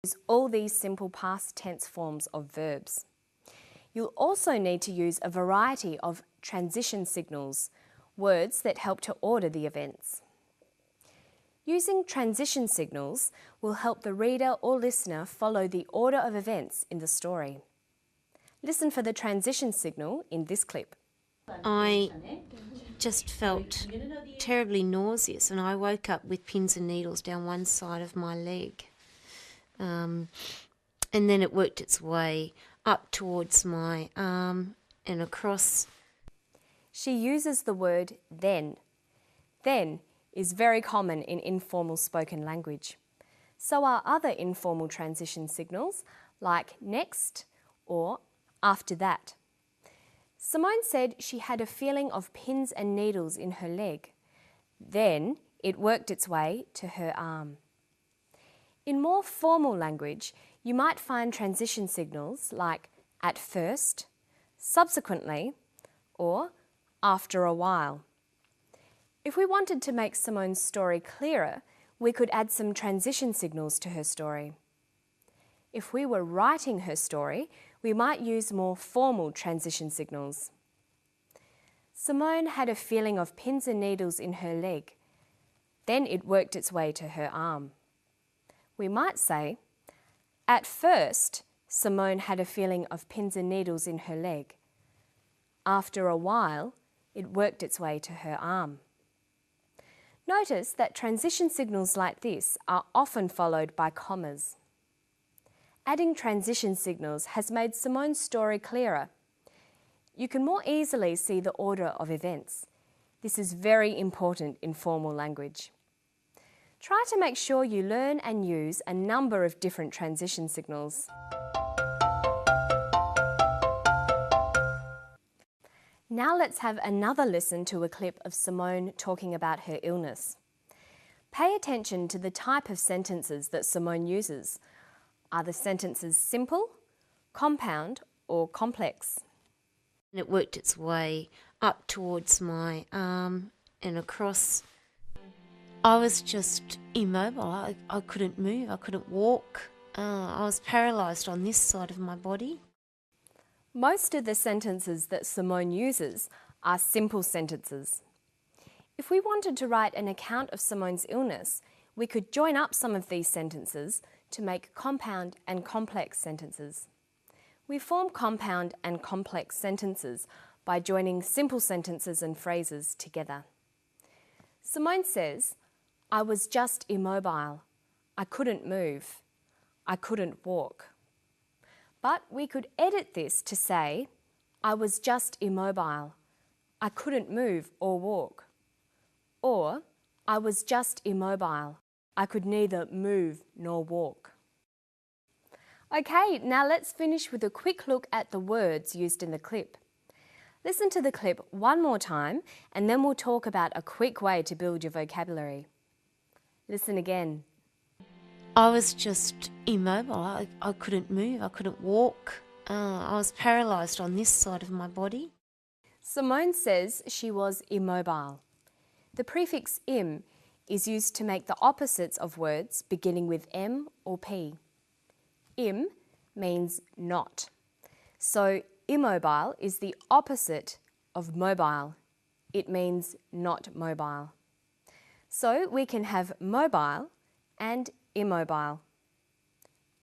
Use all these simple past tense forms of verbs. You'll also need to use a variety of transition signals, words that help to order the events. Using transition signals will help the reader or listener follow the order of events in the story. Listen for the transition signal in this clip. I just felt terribly nauseous and I woke up with pins and needles down one side of my leg. And then it worked its way up towards my arm and across. She uses the word then. Then is very common in informal spoken language. So are other informal transition signals like next or after that. Simone said she had a feeling of pins and needles in her leg. Then it worked its way to her arm. In more formal language, you might find transition signals like at first, subsequently, or after a while. If we wanted to make Simone's story clearer, we could add some transition signals to her story. If we were writing her story, we might use more formal transition signals. Simone had a feeling of pins and needles in her leg. Then it worked its way to her arm. We might say, at first, Simone had a feeling of pins and needles in her leg. After a while, it worked its way to her arm. Notice that transition signals like this are often followed by commas. Adding transition signals has made Simone's story clearer. You can more easily see the order of events. This is very important in formal language. Try to make sure you learn and use a number of different transition signals. Now let's have another listen to a clip of Simone talking about her illness. Pay attention to the type of sentences that Simone uses. Are the sentences simple, compound, or complex? And it worked its way up towards my arm and across. I was just immobile. I couldn't move, I couldn't walk. I was paralysed on this side of my body. Most of the sentences that Simone uses are simple sentences. If we wanted to write an account of Simone's illness, we could join up some of these sentences to make compound and complex sentences. We form compound and complex sentences by joining simple sentences and phrases together. Simone says, I was just immobile. I couldn't move. I couldn't walk. But we could edit this to say, I was just immobile. I couldn't move or walk. Or, I was just immobile. I could neither move nor walk. Okay, now let's finish with a quick look at the words used in the clip. Listen to the clip one more time and then we'll talk about a quick way to build your vocabulary. Listen again. I was just immobile. I couldn't move, I couldn't walk. I was paralysed on this side of my body. Simone says she was immobile. The prefix im is used to make the opposites of words beginning with M or P. Im means not. So immobile is the opposite of mobile. It means not mobile. So we can have mobile and immobile.